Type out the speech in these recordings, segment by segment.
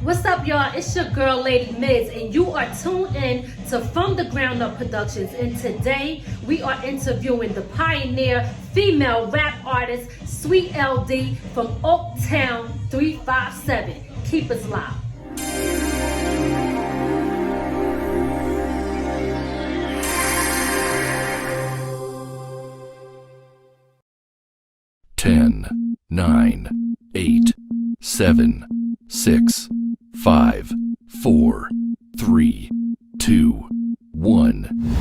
What's up, y'all? It's your girl, Lady Miz, and you are tuned in to From the Ground Up Productions. And today, we are interviewing the pioneer female rap artist, Sweet LD from OakTown 357. Keep us live. Ten, 9, 8, 7, 6, 5, 4, 3, 2, 1.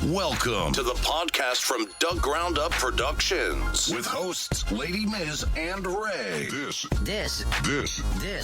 Welcome to the podcast from Doug Ground Up Productions with hosts Lady Miz and Ray. This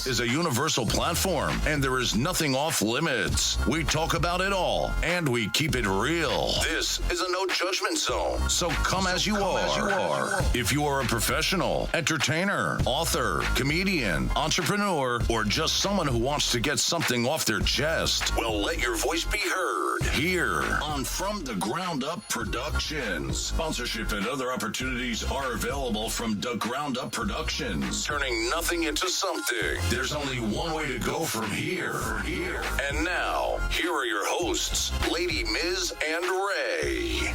is a universal platform, and there is nothing off limits. We talk about it all, and we keep it real. This is a no judgment zone, so come as you are. If you are a professional, entertainer, author, comedian, entrepreneur, or just someone who wants to get something off their chest, well, let your voice be heard here on From the Ground Up Productions. Sponsorship and other opportunities are available from the Ground Up Productions. Turning nothing into something. There's only one way to go from here. And now, here are your hosts, Lady Miz and Ray.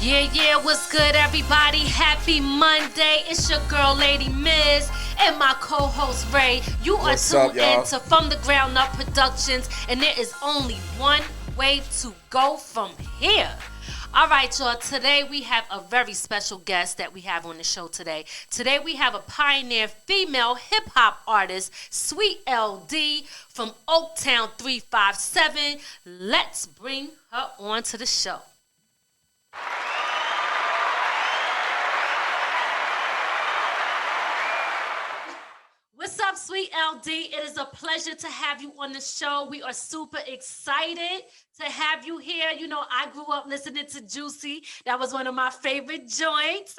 Yeah, what's good, everybody? Happy Monday. It's your girl, Lady Miz, and my co-host, Ray. You are tuned in to From the Ground Up Productions, and there is only one way to go from here. All right, y'all. Today we have a very special guest that we have on the show today. Today we have a pioneer female hip-hop artist, Sweet LD from OakTown 357. Let's bring her on to the show. What's up, Sweet LD? It is a pleasure to have you on the show. We are super excited to have you here. You know, I grew up listening to Juicy. That was one of my favorite joints.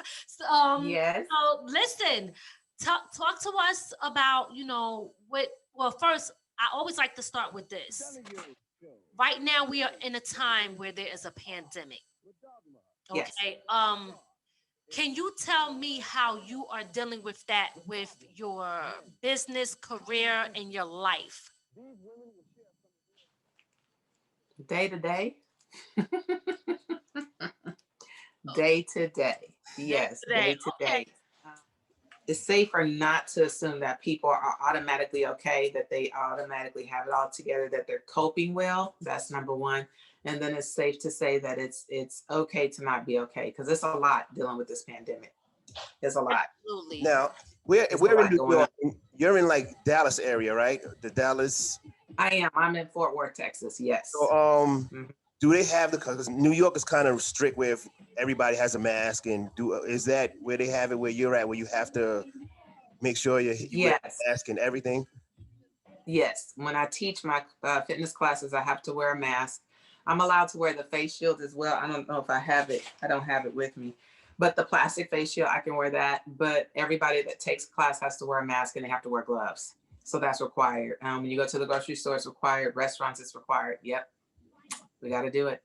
Yes. So listen, talk to us about, well, first, I always like to start with this. Right now, we are in a time where there is a pandemic. Okay. Yes. Can you tell me how you are dealing with that with your business, career, and your life? Day to day. Day to day. Yes, day to day. It's safer not to assume that people are automatically okay, that they automatically have it all together, that they're coping well. That's number one. And then it's safe to say that it's okay to not be okay, because it's a lot dealing with this pandemic. It's a lot. Absolutely. Now, we're in New York. You're in like Dallas area, right? The Dallas. I am. I'm in Fort Worth, Texas. Yes. So, do they have because New York is kind of strict where everybody has a mask, and is that where they have it where you're at, where you have to make sure you wear a mask and everything? Yes. When I teach my fitness classes, I have to wear a mask. I'm allowed to wear the face shield as well. I don't know if I have it. I don't have it with me. But the plastic face shield, I can wear that. But everybody that takes class has to wear a mask, and they have to wear gloves. So that's required. When you go to the grocery store, it's required. Restaurants, it's required. Yep. We got to do it.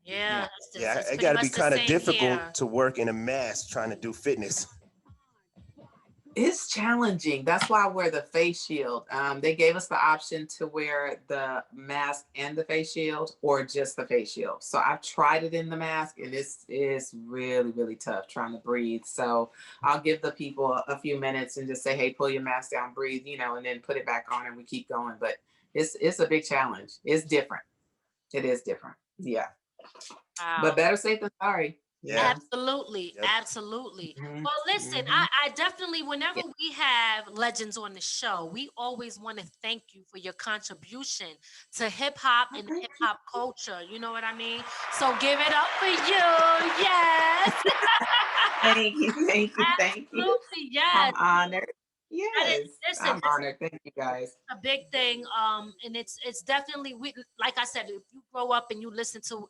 Yeah. It got to be kind of difficult to work in a mask trying to do fitness. It's challenging. That's why I wear the face shield. They gave us the option to wear the mask and the face shield, or just the face shield. So I've tried it in the mask, and it's really, really tough trying to breathe. So I'll give the people a few minutes and just say, hey, pull your mask down, breathe, and then put it back on, and we keep going. But it's a big challenge. It's different. It is different. Yeah. Wow. But better safe than sorry. Yeah. Absolutely. Mm-hmm. Well, listen, I definitely, whenever we have legends on the show, we always want to thank you for your contribution to hip hop and hip hop culture. You know what I mean? So give it up for you. Yes. Thank you. Absolutely. Yes. I'm honored. Yes. I'm honored. Thank you, guys. A big thing. And it's definitely, like I said, if you grow up and you listen to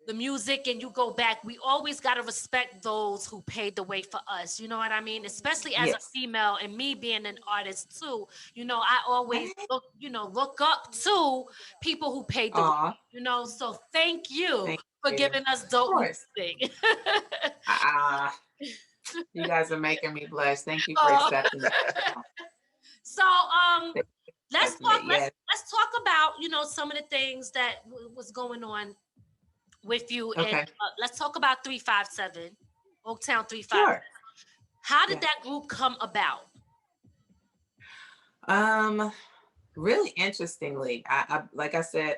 the music and you go back, we always got to respect those who paved the way for us. You know what I mean? Especially as a female, and me being an artist too, I always look up to people who paved the way, so thank you. for giving us dope music. You guys are making me blush. Thank you for accepting it. So let's talk about, you know, some of the things that was going on with you. Okay. And let's talk about 357, Oaktown 357. Sure. How did that group come about? Really interestingly, I like I said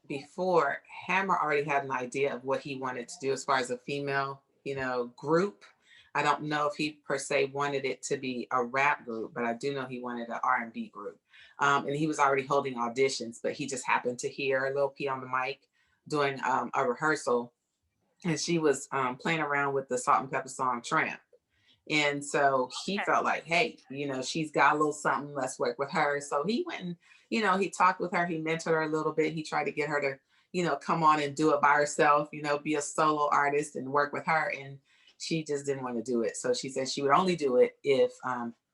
before, Hammer already had an idea of what he wanted to do as far as a female, you know, group. I don't know if he per se wanted it to be a rap group, but I do know he wanted an R&B group. And he was already holding auditions, but he just happened to hear Lil P on the mic doing a rehearsal, and she was playing around with the Salt and Pepper song Tramp. And so he felt like, hey, you know, she's got a little something, let's work with her. So he went and, you know, he talked with her, he mentored her a little bit. He tried to get her to, you know, come on and do it by herself, you know, be a solo artist and work with her. And she just didn't want to do it. So she said she would only do it if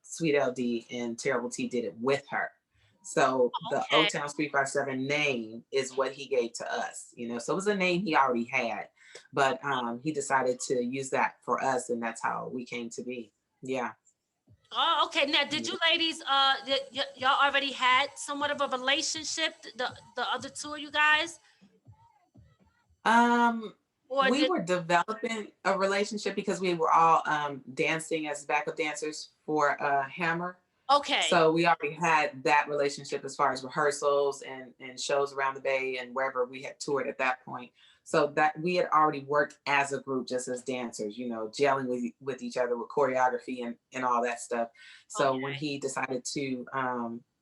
Sweet LD and Terrible T did it with her. So the OakTown's 357 name is what he gave to us, you know, so it was a name he already had. But he decided to use that for us, and that's how we came to be. Yeah. Oh, okay. Now, did you ladies, y'all already had somewhat of a relationship, the other two of you guys? We were developing a relationship because we were all dancing as backup dancers for Hammer. Okay. So we already had that relationship as far as rehearsals and shows around the Bay and wherever we had toured at that point. So that we had already worked as a group, just as dancers, you know, gelling with each other with choreography and all that stuff. So when he decided to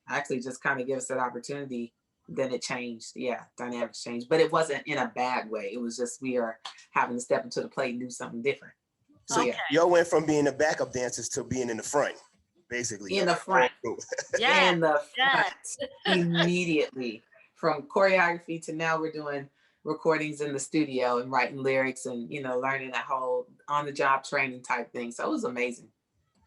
actually just kind of give us that opportunity, then it changed. Yeah, dynamics changed. But it wasn't in a bad way. It was just we are having to step into the plate and do something different. So y'all went from being the backup dancers to being in the front, basically. In the front. Yeah. In the front. Immediately. From choreography to now we're doing recordings in the studio and writing lyrics and, you know, learning that whole on the job training type thing. So it was amazing.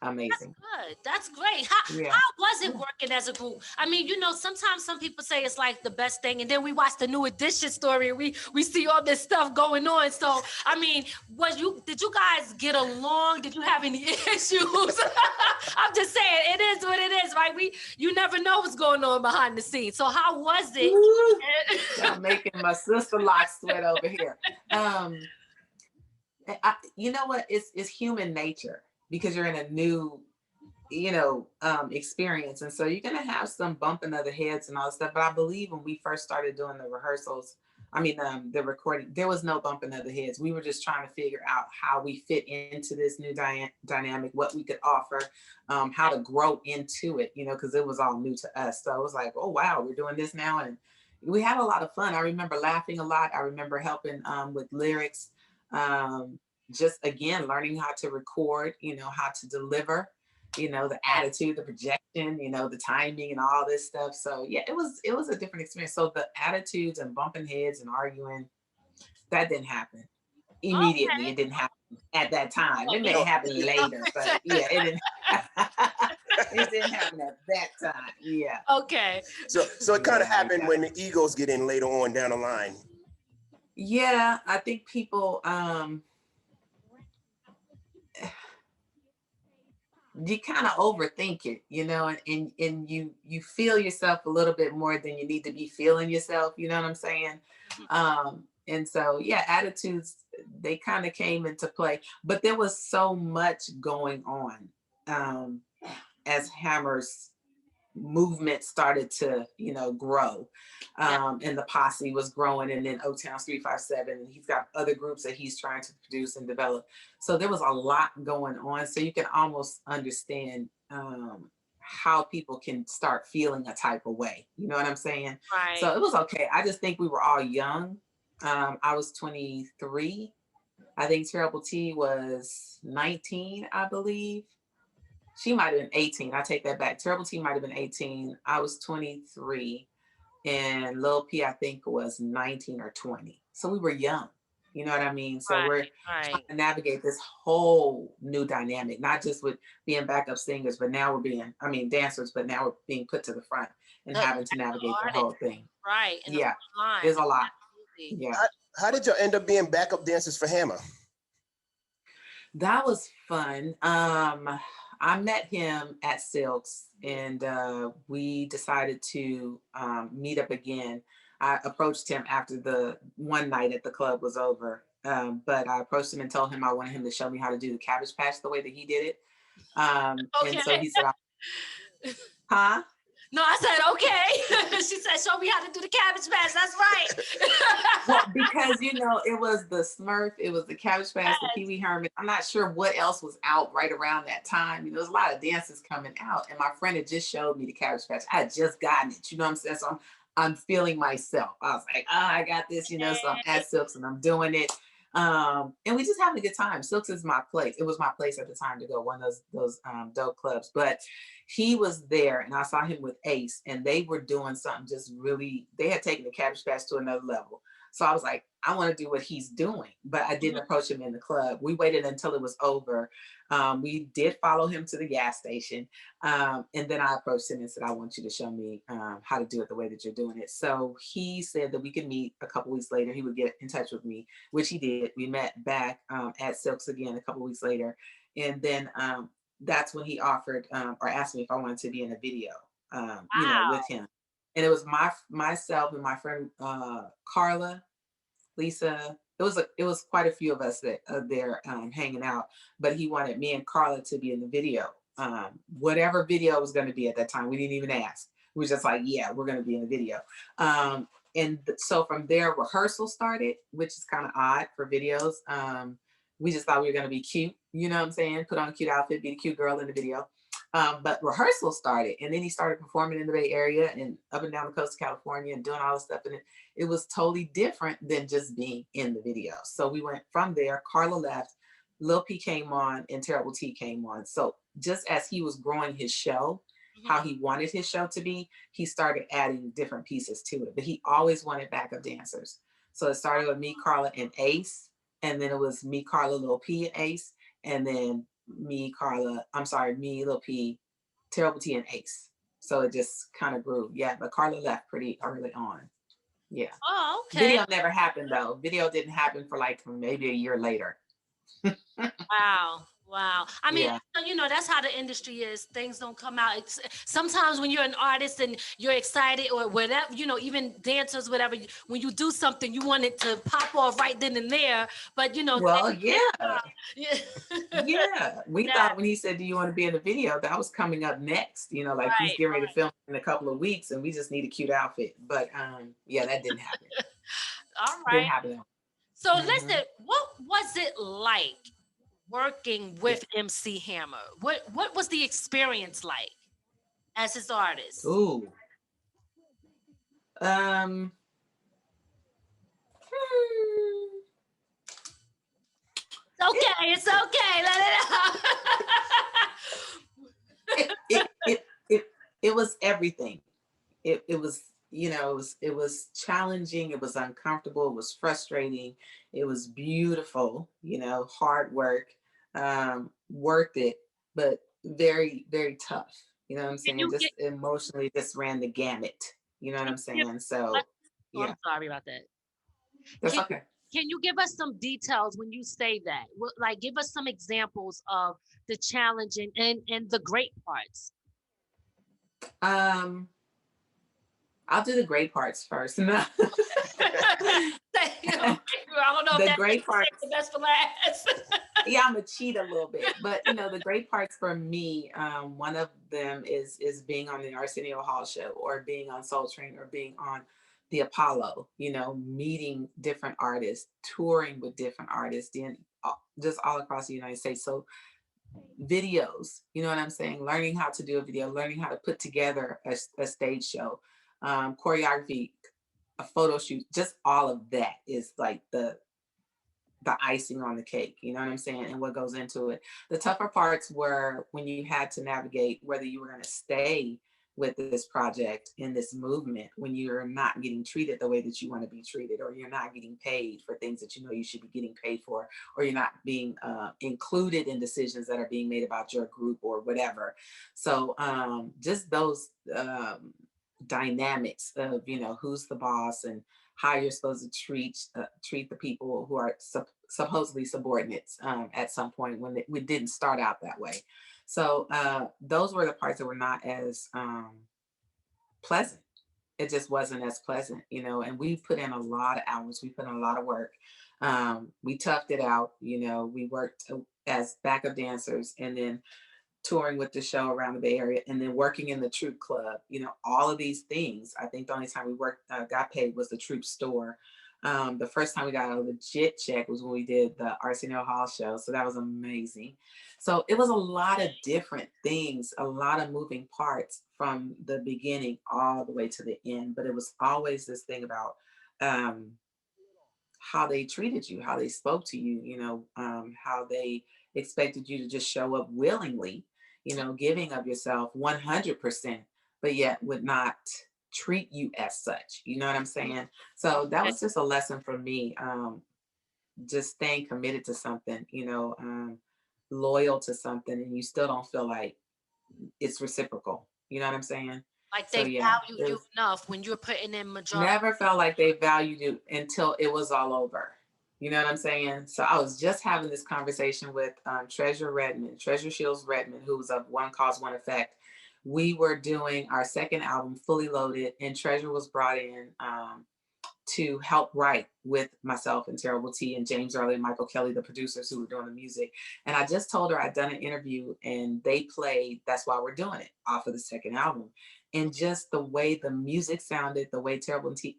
Amazing. That's good. That's great. How was it working as a group? I mean, you know, sometimes some people say it's like the best thing, and then we watch the New Edition story and we see all this stuff going on. So, I mean, did you guys get along? Did you have any issues? I'm just saying, it is what it is, right? You never know what's going on behind the scenes. So how was it? I'm making my sister lock sweat over here. You know what? It's human nature. Because you're in a new, you know, experience. And so you're going to have some bumping of the heads and all that stuff. But I believe when we first started doing the rehearsals, the recording, there was no bumping of the heads. We were just trying to figure out how we fit into this new dynamic, what we could offer, how to grow into it, you know, because it was all new to us. So it was like, oh, wow, we're doing this now. And we had a lot of fun. I remember laughing a lot. I remember helping with lyrics. Just again, learning how to record, you know, how to deliver, you know, the attitude, the projection, you know, the timing and all this stuff. So yeah, it was a different experience. So the attitudes and bumping heads and arguing, that didn't happen immediately. It didn't happen at that time. It may happen later, but yeah, it didn't. It didn't happen at that time. Yeah. Okay. So it kind of happened when the egos get in later on down the line. Yeah, I think people. You kind of overthink it, you know, and you feel yourself a little bit more than you need to be feeling yourself, you know what I'm saying? And so, yeah, attitudes, they kind of came into play, but there was so much going on as Hammer's movement started to, you know, grow. And the posse was growing, and then OakTown's 357, and he's got other groups that he's trying to produce and develop. So there was a lot going on. So you can almost understand how people can start feeling a type of way. You know what I'm saying? Right. So it was okay. I just think we were all young. I was 23. I think Terrible T was 19, I believe. She might have been 18. I take that back. Terrible T might have been 18. I was 23. And Lil P, I think, was 19 or 20. So we were young. You know what I mean? So we're trying to navigate this whole new dynamic, not just with being backup singers, but now we're being, dancers, but now we're being put to the front and having to navigate the whole thing. Right. Yeah. There's a lot. Yeah. How did y'all end up being backup dancers for Hammer? That was fun. I met him at Silks, and we decided to meet up again. I approached him after the one night at the club was over, but I approached him and told him I wanted him to show me how to do the Cabbage Patch the way that he did it. Okay. And so he said, huh? No, I said, okay. She said, show me how to do the Cabbage Patch. That's right. Well, because, you know, it was the Smurf, it was the Cabbage Patch, the Pee Wee Herman. I'm not sure what else was out right around that time. You know, there's a lot of dances coming out. And my friend had just showed me the Cabbage Patch. I had just gotten it. You know what I'm saying? So I'm feeling myself. I was like, oh, I got this, you know, so I'm at Silks and I'm doing it. And we just having a good time. Silks is my place. It was my place at the time to go, one of those dope clubs. But he was there and I saw him with Ace and they were doing something just really, they had taken the Cabbage Patch to another level. So I was like, I want to do what he's doing, but I didn't approach him in the club. We waited until it was over. We did follow him to the gas station. And then I approached him and said, I want you to show me how to do it the way that you're doing it. So he said that we could meet a couple weeks later. He would get in touch with me, which he did. We met back at Silks again a couple weeks later. And then that's when he offered or asked me if I wanted to be in a video, you know, with him. And it was myself and my friend Carla, Lisa. It was quite a few of us that there hanging out. But he wanted me and Carla to be in the video. Whatever video it was going to be at that time, we didn't even ask. We were just like, yeah, we're going to be in the video. So from there, rehearsal started, which is kind of odd for videos. We just thought we were going to be cute, you know what I'm saying? Put on a cute outfit, be the cute girl in the video. But rehearsal started, and then he started performing in the Bay Area and up and down the coast of California and doing all this stuff. And it was totally different than just being in the video. So we went from there. Carla left, Lil P came on, and Terrible T came on. So just as he was growing his show, how he wanted his show to be, he started adding different pieces to it. But he always wanted backup dancers. So it started with me, Carla, and Ace. And then it was me, Carla, Lil P, and Ace. And then me, Lil P, Terrible T, and Ace. So it just kind of grew. Yeah, but Carla left pretty early on. Yeah. Oh, okay. Video never happened though. Video didn't happen for like maybe a year later. Wow. I mean, you know, that's how the industry is. Things don't come out. Sometimes when you're an artist and you're excited or whatever, you know, even dancers, whatever, when you do something, you want it to pop off right then and there. But, you know. Well, yeah. We thought when he said, do you want to be in the video, that was coming up next. You know, like he's getting ready to film in a couple of weeks and we just need a cute outfit. But yeah, that didn't happen. All right. Didn't happen. So listen, what was it like working with MC Hammer? What was the experience like as his artist? Ooh. It's okay. Let it out. It was everything. It was, you know, it was challenging. It was uncomfortable. It was frustrating. It was beautiful, you know, hard work, worth it, but very, very tough. You know what I'm saying? Just emotionally just ran the gamut. You know what I'm saying? So, yeah. I'm sorry about that. That's okay. Can you give us some details when you say that? Like, give us some examples of the challenging and the great parts. I'll do the great parts first. No. I don't know. The great parts. The best for last. Yeah, I'm a cheat a little bit, but you know, the great parts for me, one of them is being on the Arsenio Hall show, or being on Soul Train, or being on the Apollo. You know, meeting different artists, touring with different artists, just all across the United States. So videos, you know what I'm saying? Learning how to do a video, learning how to put together a stage show, choreography, a photo shoot, just all of that is like the icing on the cake, you know what I'm saying? And what goes into it. The tougher parts were when you had to navigate whether you were going to stay with this project in this movement, when you're not getting treated the way that you want to be treated, or you're not getting paid for things that you know you should be getting paid for, or you're not being included in decisions that are being made about your group or whatever. So just those dynamics of, you know, who's the boss and how you're supposed to treat the people who are supposedly subordinates at some point when we didn't start out that way. So those were the parts that were not as pleasant. It just wasn't as pleasant, you know, and we put in a lot of hours. We put in a lot of work. We toughed it out. You know, we worked as backup dancers and then touring with the show around the Bay Area and then working in the Troop Club, you know, all of these things. I think the only time we got paid was the Troop store. The first time we got a legit check was when we did the Arsenio Hall show. So that was amazing. So it was a lot of different things, a lot of moving parts from the beginning all the way to the end. But it was always this thing about how they treated you, how they spoke to you, you know, how they expected you to just show up willingly, you know, giving of yourself 100%, but yet would not treat you as such. You know what I'm saying? So that was just a lesson for me. Just staying committed to something, you know, loyal to something, and you still don't feel like it's reciprocal. You know what I'm saying? Like they value you enough when you're putting in majority. Never felt like they valued you until it was all over. You know what I'm saying? So I was just having this conversation with Treasure Shields Redmond, who was of One Cause, One Effect. We were doing our second album, Fully Loaded, and Treasure was brought in to help write with myself and Terrible T and James Early and Michael Kelly, the producers who were doing the music. And I just told her I'd done an interview and they played That's Why We're Doing It off of the second album. And just the way the music sounded, the way Terrible T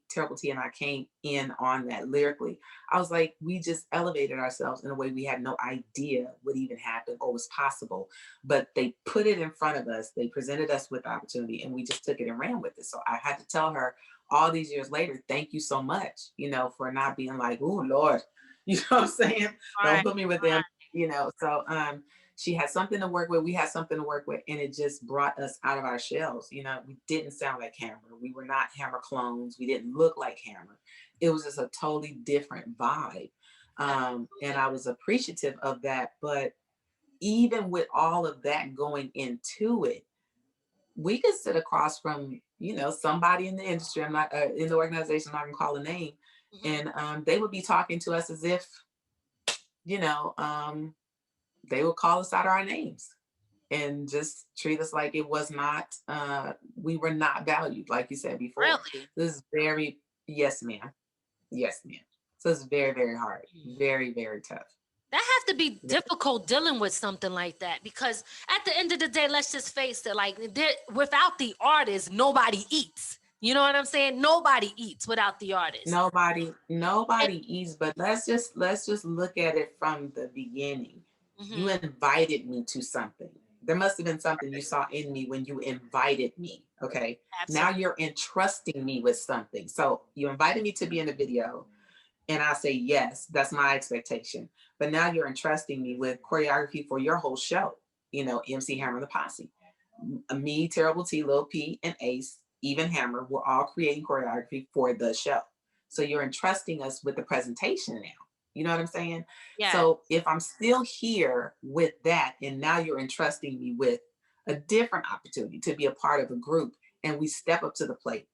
and I came in on that lyrically, I was like, we just elevated ourselves in a way we had no idea would even happen or was possible. But they put it in front of us. They presented us with the opportunity and we just took it and ran with it. So I had to tell her all these years later, thank you so much, you know, for not being like, oh, Lord, you know what I'm saying? Don't put me with them, you know. So she had something to work with. We had something to work with. And it just brought us out of our shells. You know, we didn't sound like Hammer. We were not Hammer clones. We didn't look like Hammer. It was just a totally different vibe. And I was appreciative of that. But even with all of that going into it, we could sit across from, you know, somebody in the industry, I'm not in the organization, I'm not gonna call a name, and they would be talking to us as if, you know, they would call us out of our names and just treat us like it was not, we were not valued, like you said before. Really? This is very, yes, ma'am. Yes, ma'am. So it's very, very hard, very, very tough. That have to be difficult dealing with something like that, because at the end of the day, let's just face it, like without the artist, nobody eats. You know what I'm saying? Nobody eats without the artist. Nobody eats, but let's just look at it from the beginning. You invited me to something. There must have been something you saw in me when you invited me. Okay. Absolutely. Now you're entrusting me with something. So you invited me to be in the video. And I say, yes, that's my expectation. But now you're entrusting me with choreography for your whole show. You know, MC Hammer and the Posse. Me, Terrible T, Lil P, and Ace, even Hammer, we're all creating choreography for the show. So you're entrusting us with the presentation now. You know what I'm saying? Yeah. So if I'm still here with that, and now you're entrusting me with a different opportunity to be a part of a group, and we step up to the plate,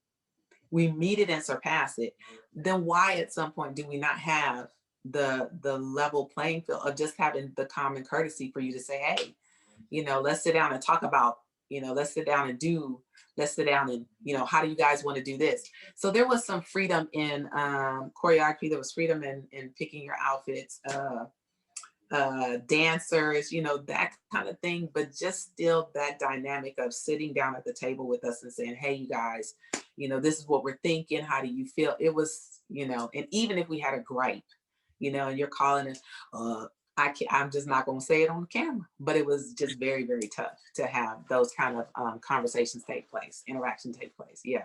we meet it and surpass it, then why at some point do we not have the level playing field of just having the common courtesy for you to say, hey, you know, let's sit down and talk about, you know, let's sit down and, you know, how do you guys want to do this? So there was some freedom in choreography. There was freedom in picking your outfits, dancers, you know, that kind of thing, but just still that dynamic of sitting down at the table with us and saying, hey, you guys, you know, this is what we're thinking. How do you feel? It was, you know, and even if we had a gripe, you know, and you're calling it, I'm just not going to say it on the camera, but it was just very, very tough to have those kind of conversations take place, interaction take place. Yeah.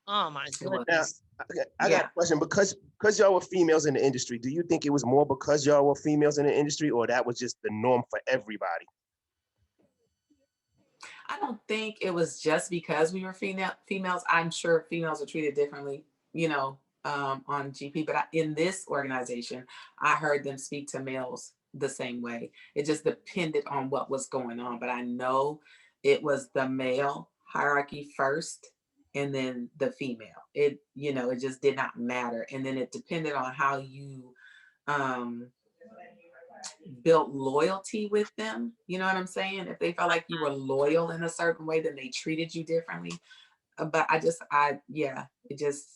Oh my goodness. Now, I got a question, because y'all were females in the industry. Do you think it was more because y'all were females in the industry, or that was just the norm for everybody? I don't think it was just because we were females. I'm sure females are treated differently, you know, on GP, but in this organization, I heard them speak to males the same way. It just depended on what was going on, but I know it was the male hierarchy first, and then the female. It, you know, it just did not matter. And then it depended on how you built loyalty with them. You know what I'm saying? If they felt like you were loyal in a certain way, then they treated you differently. But yeah, it just,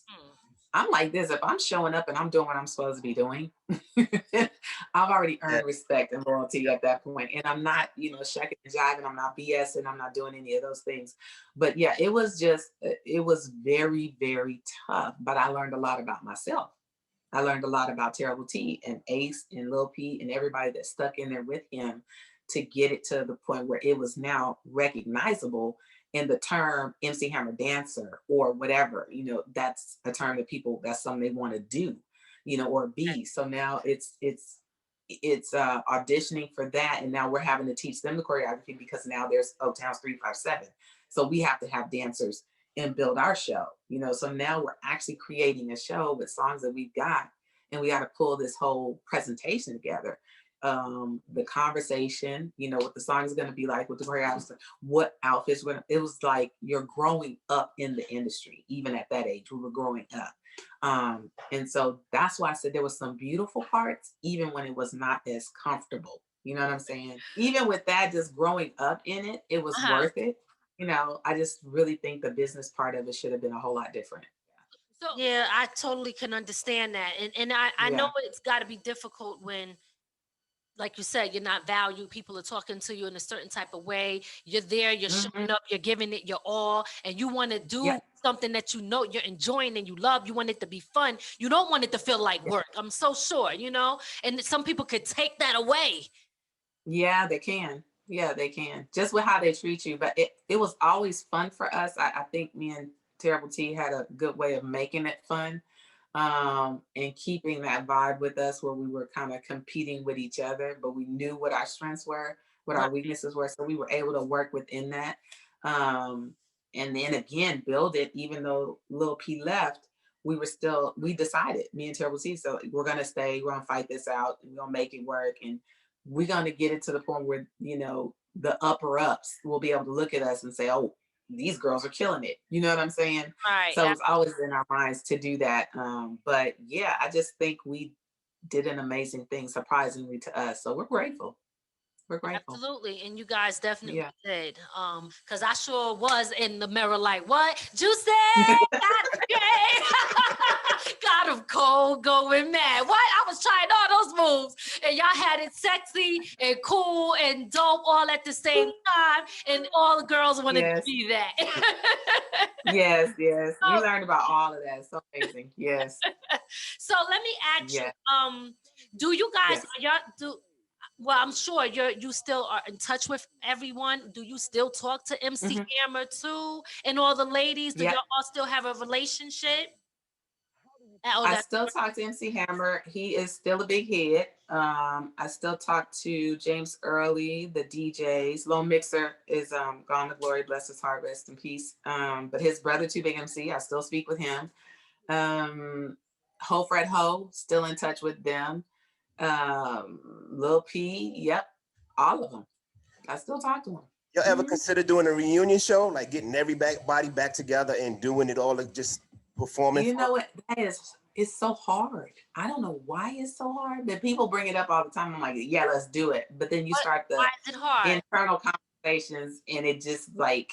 I'm like this. If I'm showing up and I'm doing what I'm supposed to be doing, I've already earned respect and loyalty at that point. And I'm not, you know, shucking and jiving. I'm not BSing. I'm not doing any of those things. But yeah, it was very, very tough. But I learned a lot about myself. I learned a lot about Terrible T and Ace and Lil P and everybody that stuck in there with him to get it to the point where it was now recognizable in the term MC Hammer dancer or whatever. You know, that's a term that that's something they want to do, you know, or be. So now it's auditioning for that, and now we're having to teach them the choreography because now there's OakTown's 357. So we have to have dancers and build our show, you know. So now we're actually creating a show with songs that we've got, and we got to pull this whole presentation together. The conversation, you know, what the song is going to be like, what the choreography, what outfits. It was like you're growing up in the industry. Even at that age, we were growing up. And so that's why I said there was some beautiful parts, even when it was not as comfortable. You know what I'm saying? Even with that, just growing up in it, it was worth it. You know, I just really think the business part of it should have been a whole lot different. So yeah, I totally can understand that. And I know it's got to be difficult when, like you said, you're not valued. People are talking to you in a certain type of way. You're there, you're showing up, you're giving it your all, and you want to do something that you know you're enjoying and you love. You want it to be fun. You don't want it to feel like work. I'm so sure, you know, and some people could take that away. Yeah, they can. Yeah, they can. Just with how they treat you. But it was always fun for us. I think me and Terrible T had a good way of making it fun. And keeping that vibe with us where we were kind of competing with each other, but we knew what our strengths were, what our weaknesses were. So we were able to work within that. And then again, build it, even though Lil P left, we decided, me and Terrible T, so we're going to stay, we're going to fight this out, and we're going to make it work. And we're going to get it to the point where, you know, the upper ups will be able to look at us and say, oh, these girls are killing it. You know what I'm saying? Right. So it's always in our minds to do that. But yeah, I just think we did an amazing thing, surprisingly to us. So we're grateful. We're grateful. Absolutely. And you guys definitely did. Because I sure was in the mirror like, what? Juicy! Got him cold, going mad. What? I was trying all those moves. And y'all had it sexy and cool and dope all at the same time. And all the girls wanted to be that. Yes. We learned about all of that. So amazing. Yes. So let me ask you, do you guys, well, I'm sure you still are in touch with everyone. Do you still talk to MC Hammer too, and all the ladies? Do y'all all still have a relationship? I still talk to MC Hammer. He is still a big hit. I still talk to James Early, the DJs. Lone Mixer is gone to glory, bless his heart, rest in peace. But his brother, Too Big MC, I still speak with him. Ho Fred Ho, still in touch with them. Lil P, all of them. I still talk to them. Y'all ever consider doing a reunion show, like getting everybody back together and doing it all, like just performing? You know what? It's so hard. I don't know why it's so hard, but people bring it up all the time. I'm like, yeah, let's do it. But then you start the internal conversations, and it just like,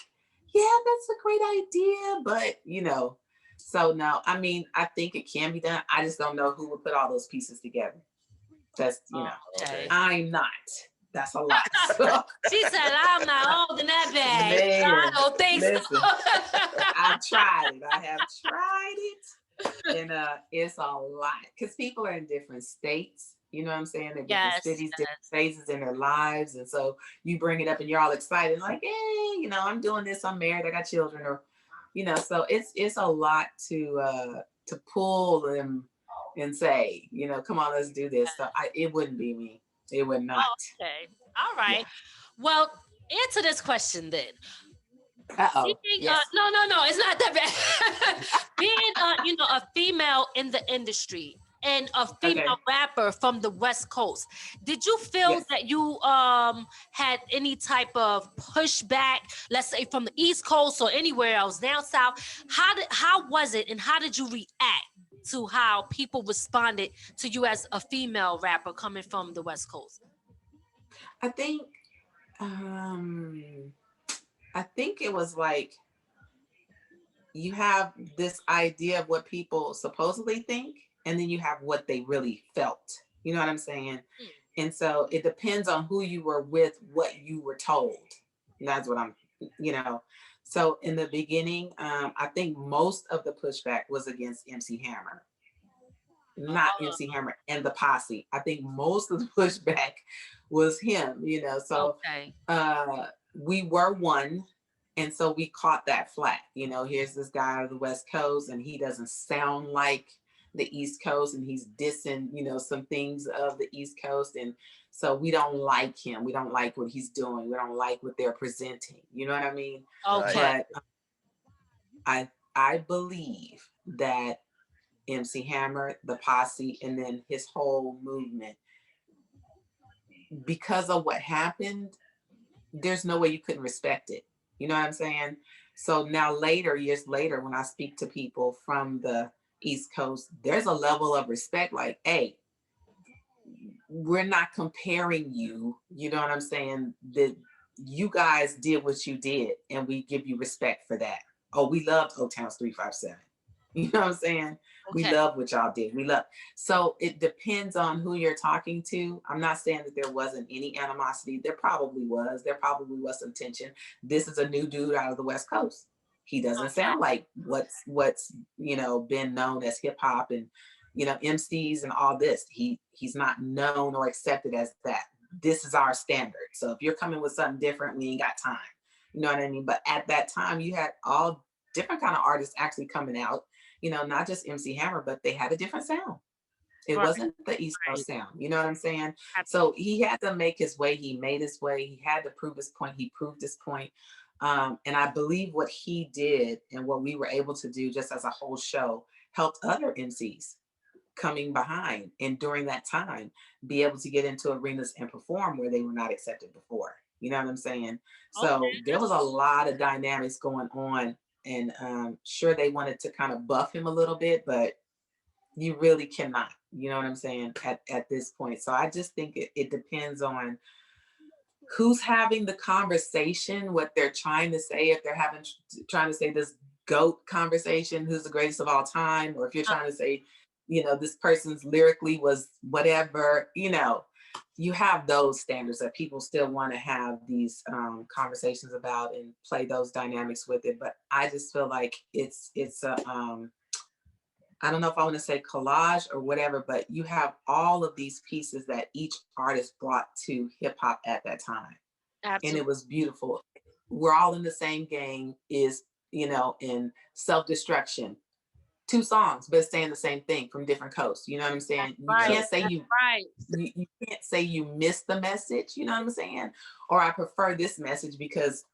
yeah, that's a great idea, but you know. So no, I mean, I think it can be done. I just don't know who would put all those pieces together. That's, you know, I'm not. That's a lot. So. She said, I'm not holding that bag. I don't think so. I've tried it. I have tried it. And it's a lot. Because people are in different states. You know what I'm saying? They're different cities, different phases in their lives. And so you bring it up and you're all excited. Like, hey, you know, I'm doing this. I'm married. I got children. Or, you know, so it's a lot to pull them and say, you know, come on, let's do this. So it wouldn't be me. It would not. Okay. All right. Yeah. Well, answer this question then. Uh-oh. Yes. No, it's not that bad. Being, you know, a female in the industry and a female rapper from the West Coast. Did you feel that you had any type of pushback, let's say from the East Coast or anywhere else down south? How was it, and how did you react to how people responded to you as a female rapper coming from the West Coast? I think it was like, you have this idea of what people supposedly think, and then you have what they really felt. You know what I'm saying? And so it depends on who you were with, what you were told. And that's what I'm, So in the beginning, I think most of the pushback was against MC Hammer. Not MC Hammer and the posse. I think most of the pushback was him, So we were one. And so we caught that flat. Here's this guy out of the West Coast, and he doesn't sound like the East Coast, and he's dissing, some things of the East Coast. And so we don't like him. We don't like what he's doing. We don't like what they're presenting. You know what I mean? Okay. But I believe that MC Hammer, the posse, and then his whole movement, because of what happened, there's no way you couldn't respect it. You know what I'm saying? So now years later, when I speak to people from the East Coast, there's a level of respect, like, hey, we're not comparing you. You know what I'm saying? That you guys did what you did, and we give you respect for that. Oh, we loved OakTown's 357. You know what I'm saying? We love what y'all did. So it depends on who you're talking to. I'm not saying that there wasn't any animosity. There probably was. There probably was some tension. This is a new dude out of the West Coast. He doesn't sound like what's been known as hip hop and MCs and all this. He's not known or accepted as that. This is our standard. So if you're coming with something different, we ain't got time. You know what I mean? But at that time, you had all different kind of artists actually coming out. Not just MC Hammer, but they had a different sound. It wasn't the East Coast sound. You know what I'm saying? So he had to make his way. He made his way. He had to prove his point. He proved his point. And I believe what he did and what we were able to do just as a whole show helped other MCs coming behind. And during that time, be able to get into arenas and perform where they were not accepted before. You know what I'm saying? So there was a lot of dynamics going on. And sure, they wanted to kind of buff him a little bit, but you really cannot, you know what I'm saying, at this point. So I just think it depends on who's having the conversation, what they're trying to say. If they're trying to say this GOAT conversation, who's the greatest of all time, or if you're trying to say, this person's lyrically was whatever, you have those standards that people still want to have these conversations about and play those dynamics with it. But I just feel like it's a, I don't know if I want to say collage or whatever, but you have all of these pieces that each artist brought to hip hop at that time. Absolutely. And it was beautiful. We're all in the same game is, in self-destruction. 2 songs, but saying the same thing from different coasts. You know what I'm saying? You can't say you can't say you missed the message. You know what I'm saying? Or I prefer this message because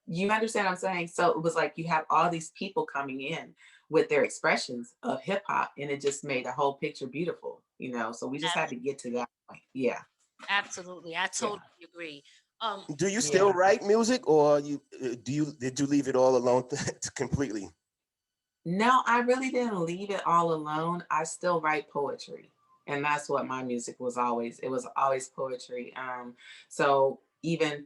you understand what I'm saying? So it was like you have all these people coming in with their expressions of hip hop, and it just made the whole picture beautiful. So we just had to get to that point. Yeah. Absolutely, I totally agree. Do you still write music, or did you leave it all alone completely? No, I really didn't leave it all alone. I still write poetry, and that's what my music was always. It was always poetry. So even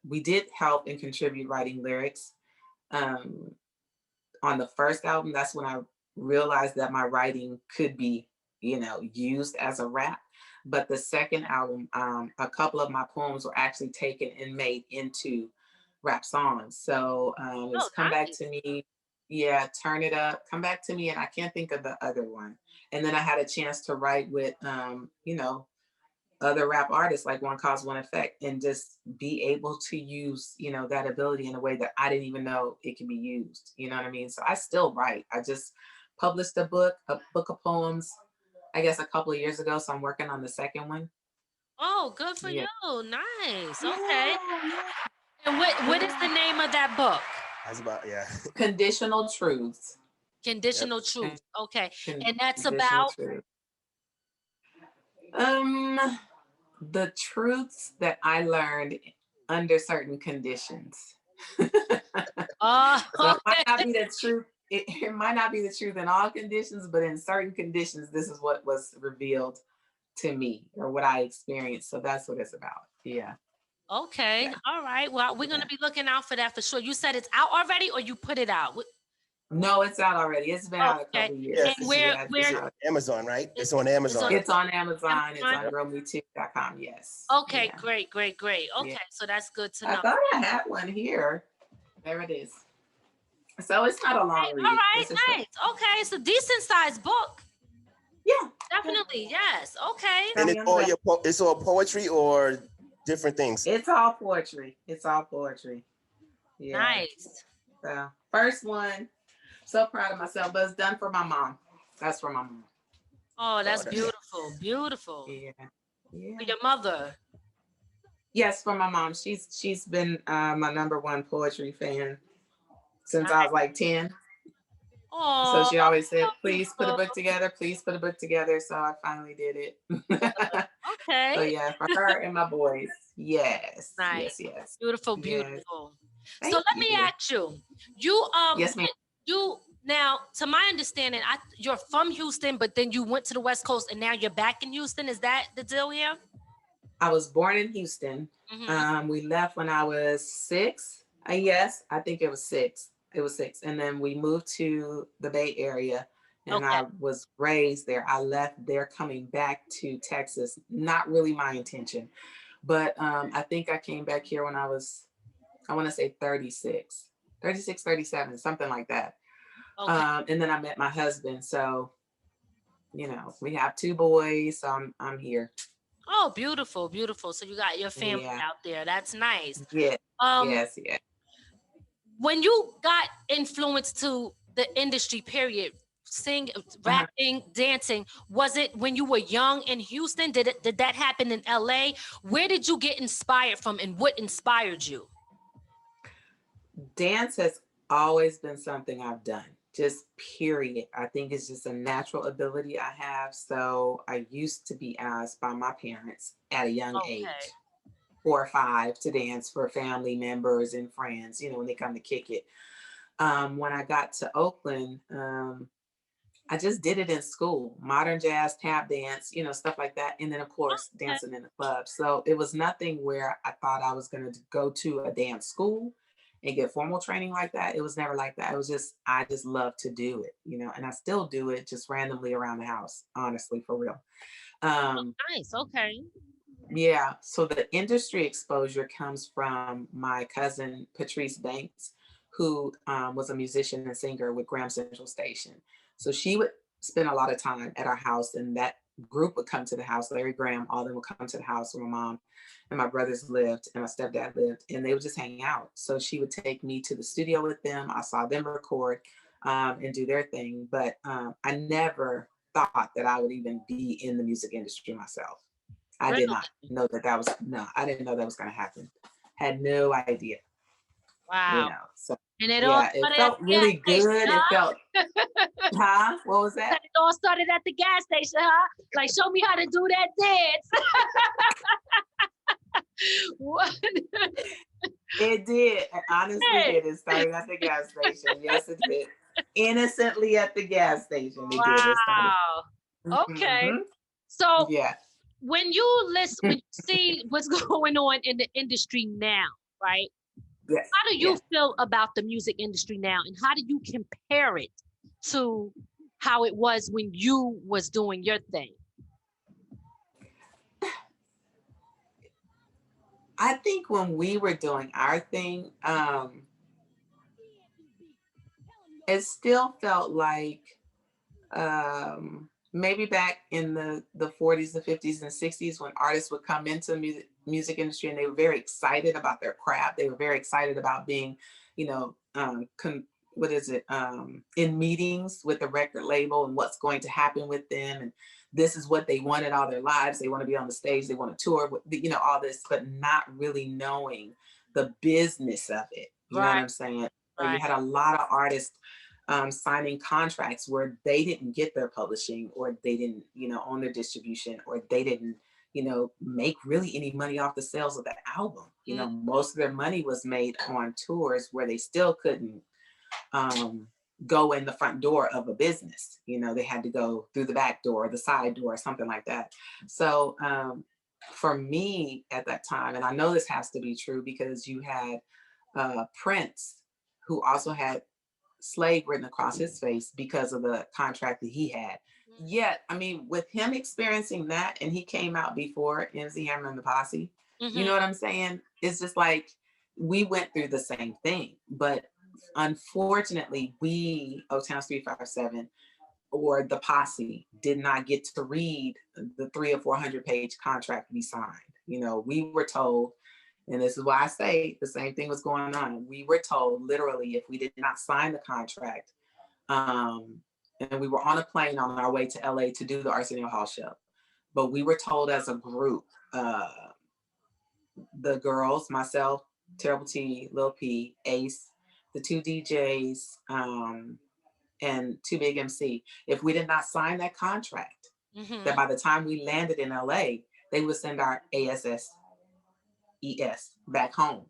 we did help and contribute writing lyrics. On the first album, that's when I realized that my writing could be, used as a rap. But the second album, a couple of my poems were actually taken and made into rap songs. So it's Come Back to Me. Yeah, Turn It Up, Come Back to Me, and I can't think of the other one. And then I had a chance to write with, other rap artists like One Cause, One Effect, and just be able to use, that ability in a way that I didn't even know it can be used. You know what I mean? So I still write. I just published a book of poems, I guess a couple of years ago. So I'm working on the second one. Oh, good for you. Nice. Okay. And what is the name of that book? That's about, Conditional Truths. Conditional truth. Okay. And that's Conditional about? truth. The truths that I learned under certain conditions. So it might not be the truth. It might not be the truth in all conditions, but in certain conditions, this is what was revealed to me or what I experienced. So that's what it's about. Yeah. Okay. Yeah. All right. Well, we're going to be looking out for that for sure. You said it's out already or you put it out? No, it's out already. It's been out a couple years. Yes, and where Amazon, right? It's on Amazon. It's on Amazon. It's on growmetoo.com. Yes. Okay, great. Okay, so that's good to know. I thought I had one here. There it is. So it's not a long read. All right, nice. Okay, it's a decent sized book. Yeah. Definitely, yes. Okay. And it's all poetry or different things? It's all poetry. Yeah. Nice. So first one. So proud of myself, but it's done for my mom. That's for my mom. Oh, that's beautiful. Beautiful. Yeah. For your mother. Yes, for my mom. She's been my number one poetry fan since I was like 10. Oh. So she always said, please put a book together. Please put a book together. So I finally did it. Okay. So yeah, for her and my boys. Yes. Nice. Yes. Beautiful. Yes. So let me ask you. Yes, ma'am. Now, to my understanding, you're from Houston, but then you went to the West Coast and now you're back in Houston. Is that the deal here? I was born in Houston. Mm-hmm. We left when I was 6. Yes, I think it was 6. It was 6. And then we moved to the Bay Area and I was raised there. I left there coming back to Texas. Not really my intention, but I think I came back here when I was, I want to say 36, 37, something like that. Okay. And then I met my husband. So, we have 2 boys. So I'm here. Oh, beautiful. So you got your family out there. That's nice. Yeah. Yes. When you got influenced to the industry, period, rapping, dancing, was it when you were young in Houston? Did that happen in LA? Where did you get inspired from and what inspired you? Dance has always been something I've done. Just period. I think it's just a natural ability I have. So I used to be asked by my parents at a young age, 4 or 5, to dance for family members and friends, when they come to kick it. When I got to Oakland, I just did it in school, modern jazz, tap dance, stuff like that. And then of course, dancing in the club. So it was nothing where I thought I was going to go to a dance school and get formal training like that. It was never like that. It was just, I just love to do it, and I still do it just randomly around the house, honestly, for real. Nice. Okay. Yeah. So the industry exposure comes from my cousin, Patrice Banks, who was a musician and singer with Graham Central Station. So she would spend a lot of time at our house, and that group would come to the house. Larry Graham, all of them would come to the house where my mom and my brothers lived and my stepdad lived, and they would just hang out. So she would take me to the studio with them. I saw them record and do their thing, but I never thought that I would even be in the music industry myself. I did not know I didn't know that was going to happen. Had no idea. Wow. So and it felt really good. It felt, huh? What was that? It all started at the gas station, huh? Like, show me how to do that dance. What? It did. It honestly did. It started at the gas station. Yes, it did. Innocently at the gas station. It did. Okay. So when you see what's going on in the industry now, right? Yes. How do you feel about the music industry now, and how do you compare it to how it was when you was doing your thing? I think when we were doing our thing, it still felt like maybe back in the 40s, the 50s, and 60s, when artists would come into the music industry and they were very excited about their craft. They were very excited about being, in meetings with the record label and what's going to happen with them. And this is what they wanted all their lives. They want to be on the stage. They want to tour, all this, but not really knowing the business of it. You know what I'm saying? So you had a lot of artists signing contracts where they didn't get their publishing, or they didn't, own their distribution, or they didn't, make really any money off the sales of the album. Most of their money was made on tours where they still couldn't go in the front door of a business. They had to go through the back door, the side door, something like that. So for me at that time, and I know this has to be true because you had Prince, who also had slave written across his face because of the contract that he had. Yet, I mean, with him experiencing that, and he came out before MC Hammer and the Posse, you know what I'm saying? It's just like, we went through the same thing, but unfortunately, we, OakTown's 357, or the Posse, did not get to read the 300 or 400 page contract we signed. We were told, and this is why I say the same thing was going on. We were told literally, if we did not sign the contract, and we were on a plane on our way to LA to do the Arsenio Hall show, but we were told as a group, the girls, myself, Terrible T, Lil P, Ace, the two DJs, and Too Big MC, if we did not sign that contract, that by the time we landed in LA, they would send our ASS ES back home.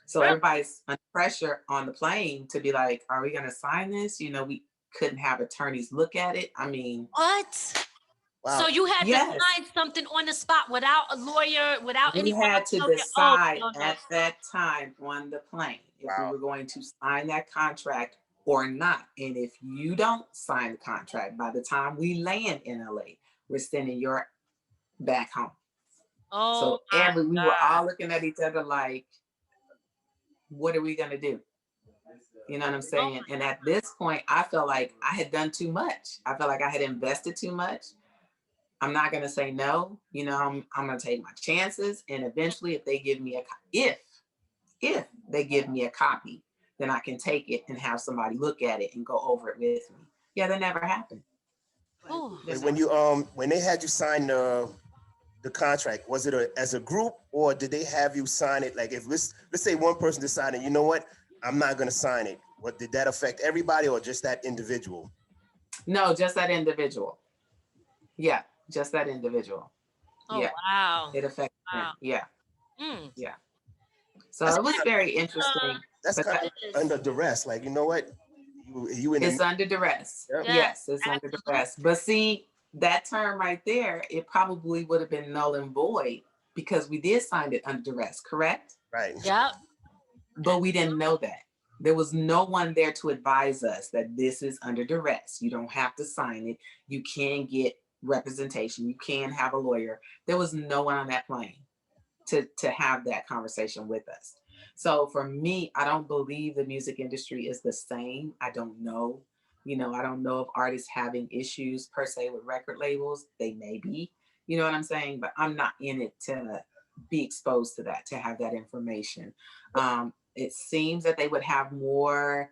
So everybody's under pressure on the plane to be like, are we going to sign this? We couldn't have attorneys look at it. I mean, what? Wow. So you had to sign something on the spot without a lawyer, without any. We had to decide at that time on the plane if we were going to sign that contract or not. And if you don't sign the contract, by the time we land in LA, we're sending your back home. Oh, so we were all looking at each other like, what are we gonna do? You know what I'm saying? And at this point, I felt like I had done too much. I felt like I had invested too much. I'm not gonna say no. I'm gonna take my chances, and eventually, if they give me if they give me a copy, then I can take it and have somebody look at it and go over it with me. Yeah, that never happened. When they had you sign the contract, was it as a group, or did they have you sign it? Like, if let's say one person decided, you know what, I'm not going to sign it. What, did that affect everybody or just that individual? No, just that individual. Yeah, just that individual. Oh, yeah. Wow. It affected them. Yeah. Yeah. So it was very interesting. That's kind of under duress. Like, you know what? It's under duress. Yep. Yes, it's under duress. But see, that term right there, it probably would have been null and void because we did sign it under duress, correct? Right. Yeah. But we didn't know that. There was no one there to advise us that this is under duress. You don't have to sign it. You can get representation. You can have a lawyer. There was no one on that plane to have that conversation with us. So for me, I don't believe the music industry is the same. I don't know. I don't know if artists having issues per se with record labels. They may be, you know what I'm saying? But I'm not in it to be exposed to that, to have that information. It seems that they would have more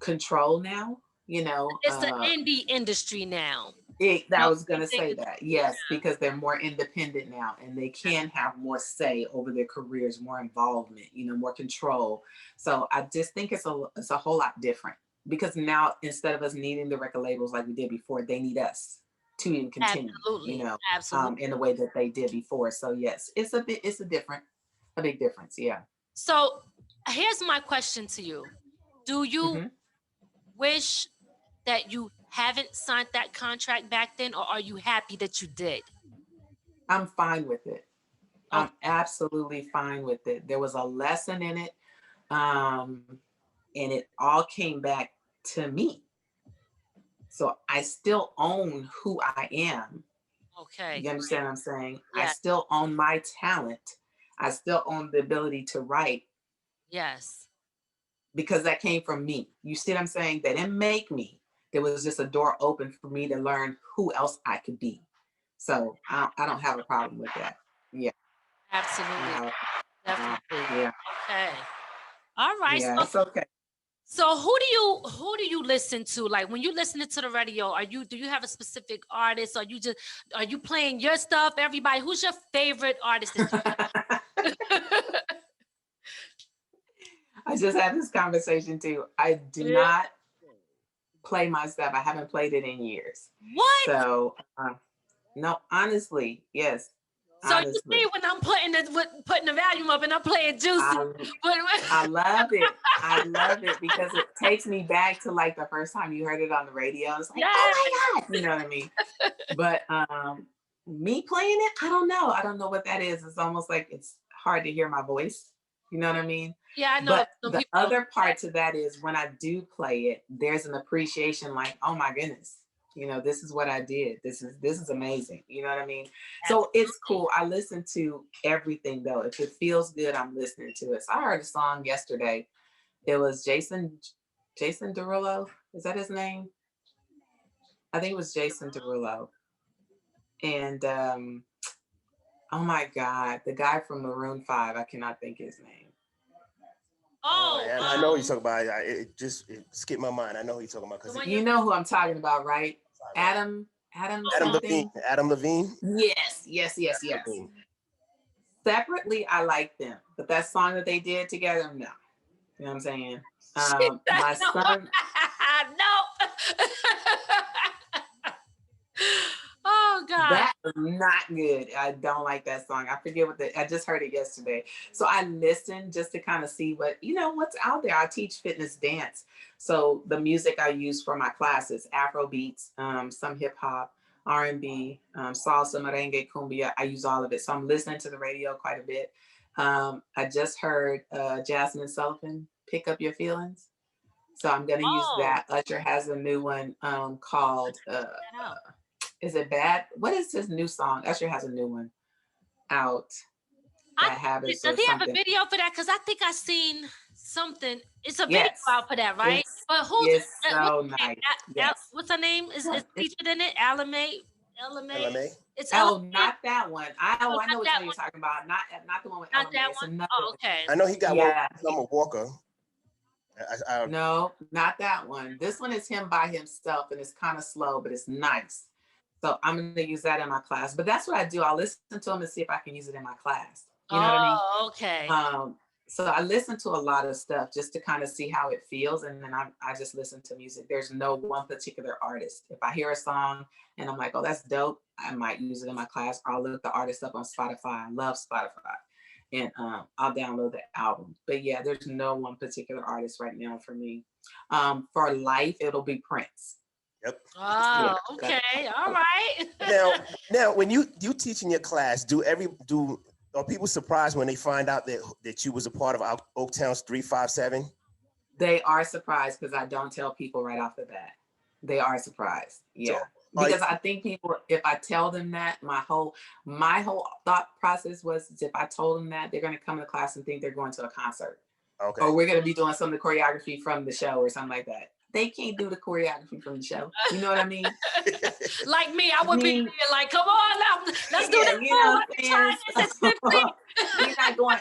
control now, It's the indie industry now. I was going to say that, yes, because they're more independent now and they can have more say over their careers, more involvement, more control. So I just think it's a whole lot different because now instead of us needing the record labels like we did before, they need us to even continue, Absolutely. In the way that they did before. So yes, it's a big difference. Yeah. So here's my question to you. Do you wish that you haven't signed that contract back then, or are you happy that you did? I'm fine with it. Okay. I'm absolutely fine with it. There was a lesson in it, and it all came back to me. So I still own who I am. Okay. You understand what I'm saying? Yeah. I still own my talent. I still own the ability to write. Yes. Because that came from me. You see what I'm saying? They didn't make me. There was just a door open for me to learn who else I could be. So I don't have a problem with that. Yeah. Absolutely. Definitely. Yeah. Okay. All right. Yeah, it's okay. So who do you listen to? Like when you listening to the radio, do you have a specific artist? Or are you playing your stuff? Everybody, who's your favorite artist? I just had this conversation too. I do not play my stuff. I haven't played it in years. What? So no, honestly, yes. So honestly. you see when I'm putting the volume up and I'm playing Juicy. I love it. I love it because it takes me back to like the first time you heard it on the radio. It's like, oh my God, you know what I mean? But me playing it, I don't know. I don't know what that is. It's almost like it's hard to hear my voice. You know what I mean? Yeah, I know. But the other part to that is when I do play it, there's an appreciation like, oh my goodness, you know, this is what I did. This is amazing. You know what I mean? So it's cool. I listen to everything though. If it feels good, I'm listening to it. So I heard a song yesterday. It was Jason Derulo. Is that his name? I think it was Jason Derulo. And oh my God, the guy from Maroon 5, I cannot think his name. I know who you're talking about. It skipped my mind. I know who you're talking about. You know who I'm talking about, right? Adam Levine. Adam Levine? Yes. Separately, I like them. But that song that they did together, no. You know what I'm saying? My son... No. Oh God. That is not good. I don't like that song. I forget I just heard it yesterday. So I listened just to kind of see what's out there. I teach fitness dance. So the music I use for my classes, Afro beats, some hip hop, R&B, salsa, merengue, cumbia. I use all of it. So I'm listening to the radio quite a bit. I just heard Jasmine Sullivan, Pick Up Your Feelings. So I'm going to use that. Usher has a new one called... Is it bad? What is his new song? Usher has a new one out. Does he have a video for that? Because I think I seen something. It's a video out for that, right? But who's so nice? What's her name? Is featured in it? LMA? It's not that one. I know what you're talking about. Not the one with not LMA. that one. Okay. I know he got one with Summer Walker. No, not that one. This one is him by himself, and it's kind of slow, but it's nice. So I'm going to use that in my class. But that's what I do. I'll listen to them and see if I can use it in my class. You know what I mean? Okay. So I listen to a lot of stuff just to kind of see how it feels. And then I just listen to music. There's no one particular artist. If I hear a song and I'm like, oh, that's dope, I might use it in my class. Or I'll look the artist up on Spotify. I love Spotify. And I'll download the album. But yeah, there's no one particular artist right now for me. For life, it'll be Prince. Yep. Oh, okay. All right. Now, when you teach in your class, are people surprised when they find out that you was a part of OakTown's 357? They are surprised because I don't tell people right off the bat. They are surprised. Yeah. Because I think people, if I tell them that, my whole thought process was if I told them that, they're going to come to class and think they're going to a concert. Okay. Or we're going to be doing some of the choreography from the show or something like that. They can't do the choreography from the show. You know what I mean? Like me, I would be like, come on now, let's do this. You know what we're not going,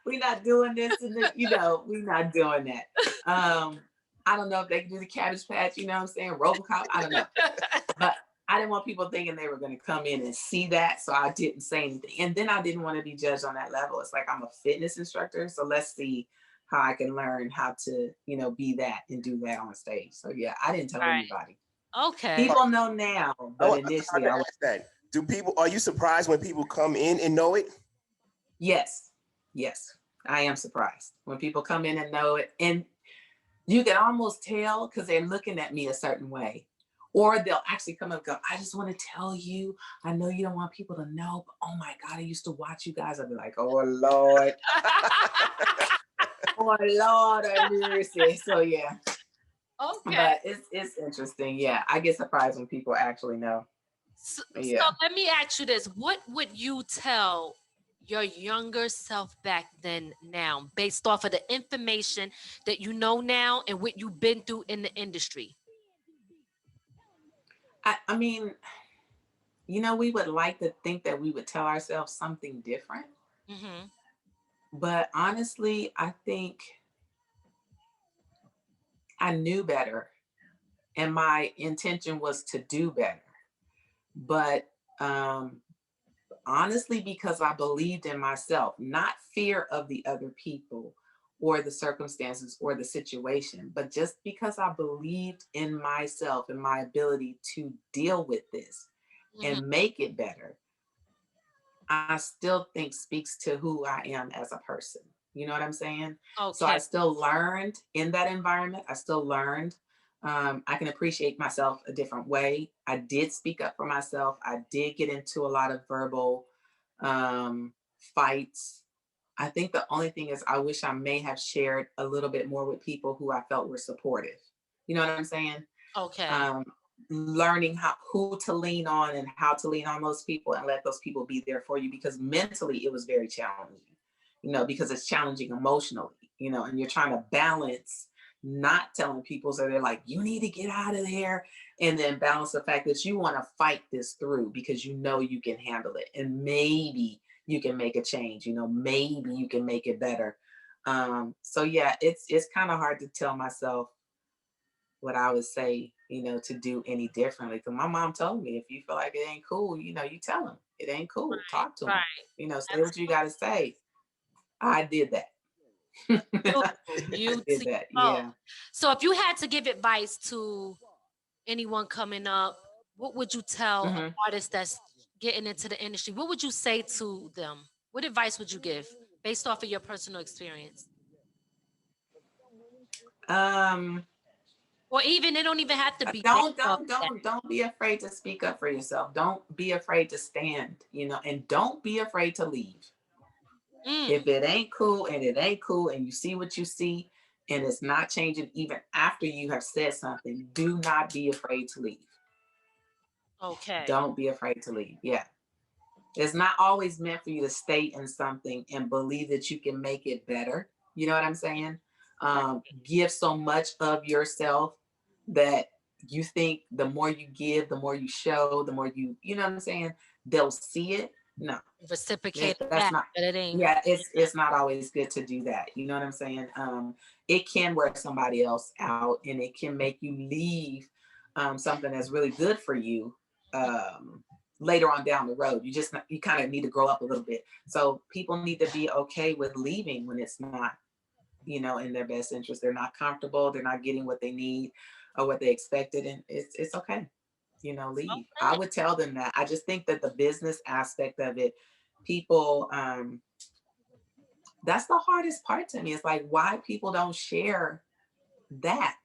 we're not doing this. And we're not doing that. I don't know if they can do the Cabbage Patch, you know what I'm saying? Robocop, I don't know. But I didn't want people thinking they were going to come in and see that. So I didn't say anything. And then I didn't want to be judged on that level. It's like, I'm a fitness instructor. So let's see how I can learn how to, be that and do that on stage. So yeah, I didn't tell anybody. Okay. People know now, but initially I was that. Are you surprised when people come in and know it? Yes. I am surprised when people come in and know it. And you can almost tell because they're looking at me a certain way. Or they'll actually come up and go, I just want to tell you, I know you don't want people to know, but oh my God, I used to watch you guys. I'd be like, oh Lord. Oh Lord, have mercy. So yeah. Okay. But it's interesting. Yeah, I get surprised when people actually know. So let me ask you this: what would you tell your younger self back then now, based off of the information that you know now and what you've been through in the industry? I mean, we would like to think that we would tell ourselves something different. Mm-hmm. But honestly, I think I knew better and my intention was to do better. But honestly, because I believed in myself, not fear of the other people or the circumstances or the situation, but just because I believed in myself and my ability to deal with this and make it better, I still think speaks to who I am as a person. You know what I'm saying? Okay. So I still learned in that environment. I still learned. I can appreciate myself a different way. I did speak up for myself. I did get into a lot of verbal fights. I think the only thing is I wish I may have shared a little bit more with people who I felt were supportive. You know what I'm saying? Okay. Learning who to lean on and how to lean on those people and let those people be there for you, because mentally it was very challenging, because it's challenging emotionally, and you're trying to balance not telling people, so they're like, you need to get out of there, and then balance the fact that you want to fight this through because you can handle it, and maybe you can make a change, maybe you can make it better. So yeah, it's kind of hard to tell myself what I would say, to do any differently. Because my mom told me, if you feel like it ain't cool, you tell them it ain't cool. Right, talk to them, say Absolutely. what you got to say. I did that. You did that. Yeah. So if you had to give advice to anyone coming up, what would you tell an artist that's getting into the industry? What would you say to them? What advice would you give based off of your personal experience? Or even, it don't even have to be. Don't be afraid to speak up for yourself. Don't be afraid to stand, and don't be afraid to leave. If it ain't cool and you see what you see and it's not changing even after you have said something, do not be afraid to leave. Okay. Don't be afraid to leave. Yeah. It's not always meant for you to stay in something and believe that you can make it better. You know what I'm saying? Give so much of yourself that you think the more you give, the more you show, the more you know what I'm saying? They'll see it. No. Reciprocate that's not, but it ain't. Yeah, it's not always good to do that. You know what I'm saying? It can wear somebody else out, and it can make you leave something that's really good for you later on down the road. You kind of need to grow up a little bit. So people need to be okay with leaving when it's not, in their best interest. They're not comfortable. They're not getting what they need or what they expected. And it's okay. Leave. Okay. I would tell them that. I just think that the business aspect of it, people, that's the hardest part to me. It's like, why people don't share that?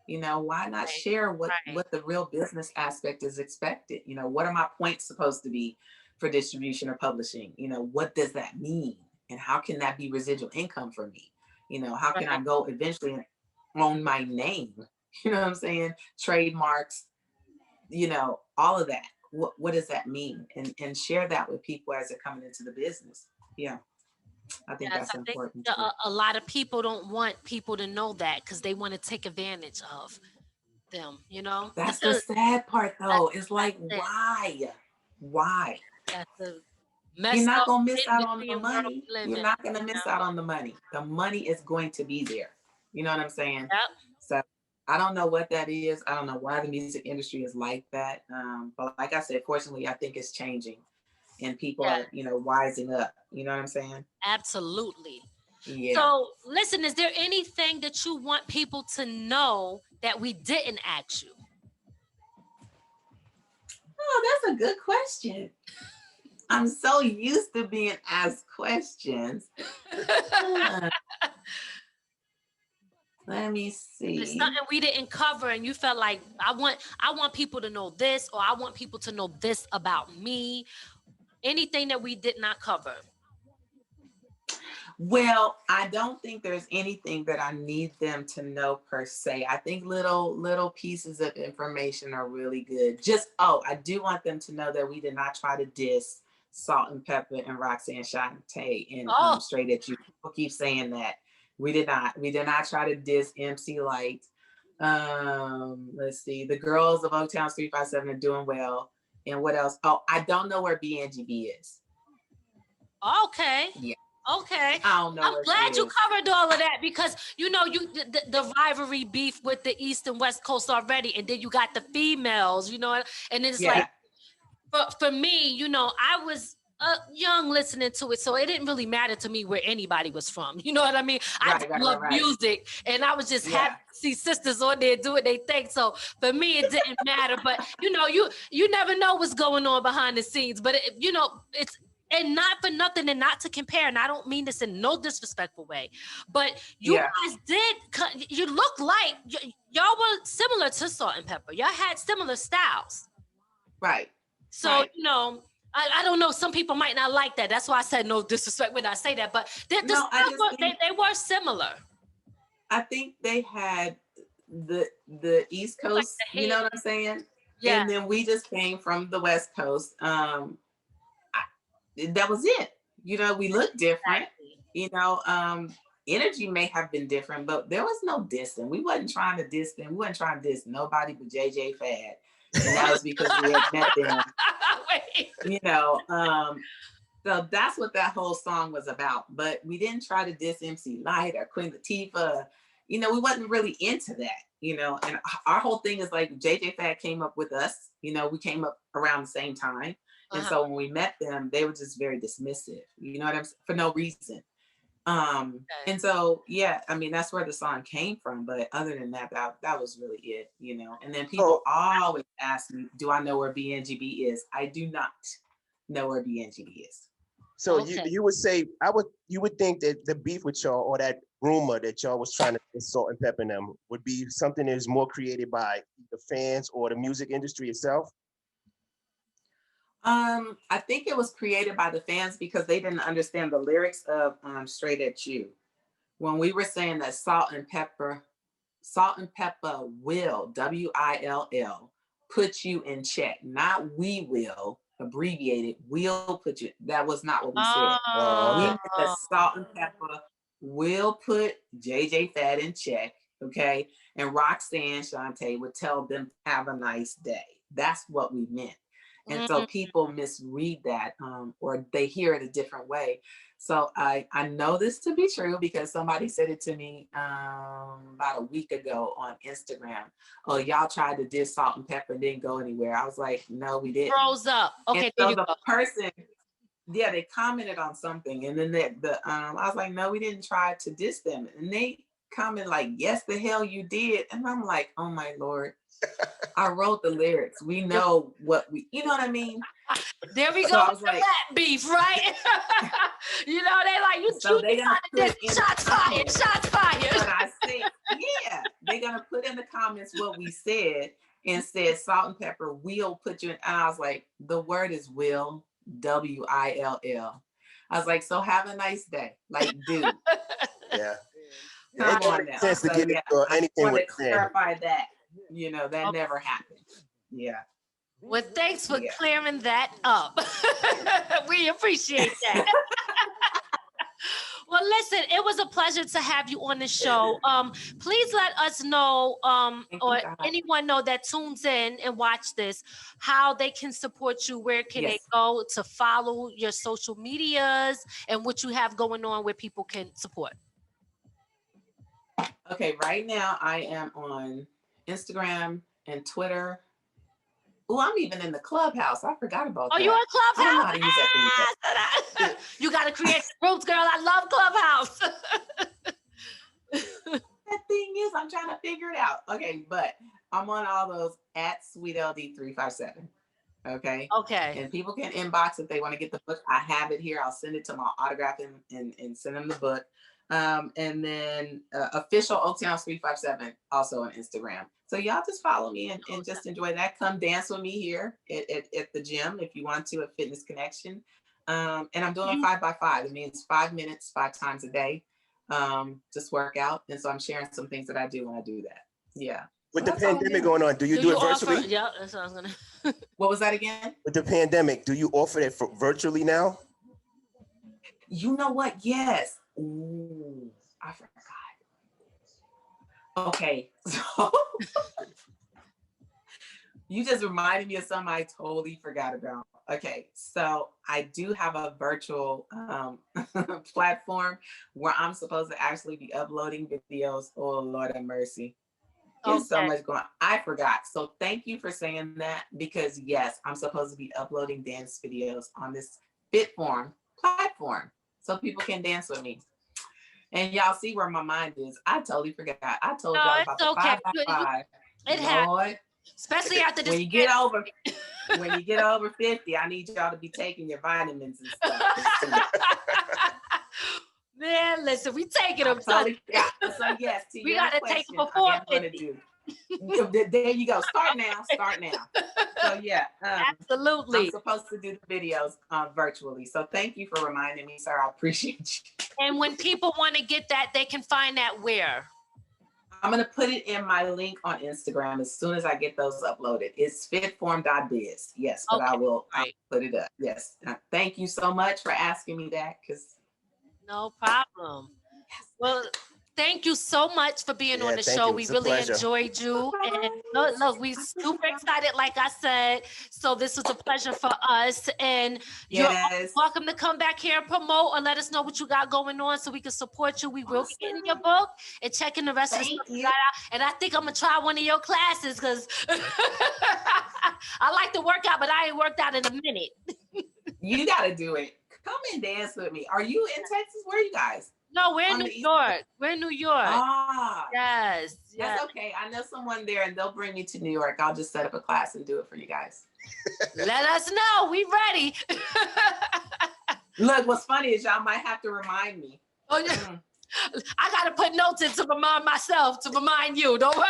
Why not share what the real business aspect is expected? What are my points supposed to be for distribution or publishing? What does that mean? And how can that be residual income for me? How can I go eventually and own my name? You know what I'm saying? Trademarks, all of that. What does that mean? And share that with people as they're coming into the business. Yeah. I think that's important. A lot of people don't want people to know that because they want to take advantage of them, That's the sad part, though. It's like, why? That's the You're not going to miss out on the money. You're not going to miss out on the money. The money is going to be there. You know what I'm saying? Yep. So I don't know what that is. I don't know why the music industry is like that. But like I said, fortunately, I think it's changing. And people are, wising up. You know what I'm saying? Absolutely. Yeah. So, listen, is there anything that you want people to know that we didn't ask you? Oh, that's a good question. I'm so used to being asked questions. Let me see. It's something we didn't cover, and you felt like I want people to know this, or I want people to know this about me. Anything that we did not cover? Well, I don't think there's anything that I need them to know per se. I think little pieces of information are really good. I do want them to know that we did not try to diss Salt and Pepper and Roxanne Shante and Straight at You. People keep saying that. We did not. We did not try to diss MC Light. Let's see. The girls of OakTown's 357 are doing well. And what else? Oh, I don't know where BNGB is. Okay. Yeah. Okay. I don't know. I'm glad you covered all of that because the rivalry beef with the East and West Coast already, and then you got the females, and it's like for me, I was young listening to it, so it didn't really matter to me where anybody was from. You know what I mean? I love music, and I was just happy to see sisters on there doing their thing. So for me, it didn't matter. But you know, you never know what's going on behind the scenes. But you know, it's. And not for nothing, and not to compare, and I don't mean this in no disrespectful way, but you guys you look like y'all were similar to Salt and Pepper. Y'all had similar styles. Right. So, you know, I don't know. Some people might not like that. That's why I said no disrespect when I say that. But they were similar. I think they had the East Coast, like, you know what I'm saying? Yeah. And then we just came from the West Coast. That was it. You know, we looked different. You know, energy may have been different, but there was no dissing. We wasn't trying to diss them. We wasn't trying to diss nobody but JJ Fad. And that was because we had met them. You know, so that's what that whole song was about. But we didn't try to diss MC Light or Queen Latifah. You know, we wasn't really into that, you know. And our whole thing is like JJ Fad came up with us. You know, we came up around the same time. And so when we met them, they were just very dismissive, you know what I'm saying? For no reason. And so, yeah, I mean, that's where the song came from. But other than that, that was really it, you know? And then people always ask me, do I know where BNGB is? I do not know where BNGB is. So you would say, you would think that the beef with y'all, or that rumor that y'all was trying to Salt and Pepper them, would be something that is more created by the fans or the music industry itself? I think it was created by the fans because they didn't understand the lyrics of Straight at You. When we were saying that Salt and Pepper will, W-I-L-L, put you in check. Not we will, abbreviated, will put you. That was not what we said. We meant that Salt and Pepper will put JJ Fad in check, okay? And Roxanne Shante would tell them, have a nice day. That's what we meant. And so people misread that, or they hear it a different way. So I know this to be true because somebody said it to me about a week ago on Instagram. Oh, y'all tried to diss Salt and Pepper and didn't go anywhere. I was like, no, we didn't. Froze up. Okay, and so the person, they commented on something, and then I was like, no, we didn't try to diss them, and they commented like, yes, the hell you did, and I'm like, oh my Lord. I wrote the lyrics. We know what you know what I mean? There we go. With the rap beef, right? You know, they like, they gonna put in shots fired, shots fired. But I say, yeah, they're gonna put in the comments what we said and said Salt and Pepper will put you in. And I was like, the word is will, W-I-L-L. I was like, so have a nice day. Like, dude. Yeah. Come on now. Chance to get anything I want to clarify that. You know, that never happened. Yeah. Well, thanks for clearing that up. We appreciate that. Well, listen, it was a pleasure to have you on the show. Please let us know, or anyone know that tunes in and watch this, how they can support you. Where can they go to follow your social medias and what you have going on where people can support? Okay, right now I am on Instagram and Twitter. Oh, I'm even in the Clubhouse. I forgot about that. Oh, you're in Clubhouse? I don't know how to use that thing. You got to create groups, girl. I love Clubhouse. That thing is, I'm trying to figure it out. Okay, but I'm on all those at Sweet LD 357. Okay. Okay. And people can inbox if they want to get the book. I have it here. I'll send it to them. I'll autograph him and send them the book. And then official OakTown's 357 also on Instagram. So y'all just follow me and just enjoy that. Come dance with me here at the gym if you want to, at Fitness Connection. And I'm doing 5x5. It means 5 minutes, 5 times a day. Just work out. And so I'm sharing some things that I do when I do that. Yeah. With the pandemic going on, do you do it virtually? Yeah, that's what I was gonna. What was that again? With the pandemic, do you offer it virtually now? You know what? Yes. Ooh, I forgot. Okay, so you just reminded me of something I totally forgot about. Okay, so I do have a virtual platform where I'm supposed to actually be uploading videos. Oh, Lord have mercy. There's so much going on. I forgot. So thank you for saying that, because yes, I'm supposed to be uploading dance videos on this Fitform platform so people can dance with me. And y'all see where my mind is. I totally forgot. I told y'all about the 5x5. It happens. Especially after this. When you get over 50, I need y'all to be taking your vitamins and stuff. Man, listen, we taking them. Totally forgot. So yes, to we your gotta question, take them before 50. There you go. Start now. So yeah, absolutely. I'm supposed to do the videos virtually. So thank you for reminding me, sir. I appreciate you. And when people want to get that, they can find that where? I'm gonna put it in my link on Instagram as soon as I get those uploaded. It's fitform.biz. Yes, but okay. I'll put it up. Yes. Thank you so much for asking me that. No problem. Well, thank you so much for being on the show. We really enjoyed you. And look, we super excited, like I said. So this was a pleasure for us. And you're welcome to come back here and promote or let us know what you got going on so we can support you. We will be getting your book and checking the rest of the stuff you got out. And I think I'm going to try one of your classes because I like to work out, but I ain't worked out in a minute. You got to do it. Come and dance with me. Are you in Texas? Where are you guys? No, we're in New York. We're in New York. Ah, yes. That's okay. I know someone there and they'll bring me to New York. I'll just set up a class and do it for you guys. Let us know. We ready. Look, what's funny is y'all might have to remind me. Oh, yeah. I got to put notes in to remind myself, to remind you. Don't worry.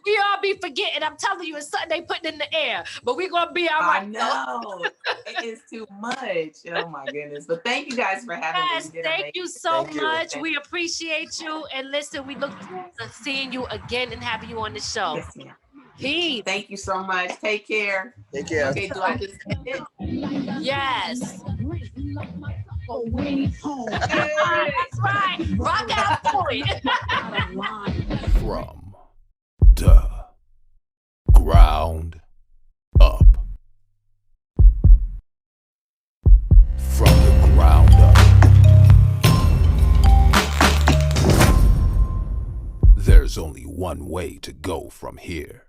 We all be forgetting. I'm telling you, it's something they putting in the air. But we're going to be all right. I know. It is too much. Oh, my goodness. But thank you guys for having me. Thank you so much. We appreciate you. And listen, we look forward to seeing you again and having you on the show. Yes, ma'am. Peace. Thank you so much. Take care. Take care. Okay, do I just end it? Yes. That's right. Rock out for it. From the ground up. From the ground up. There's only one way to go from here.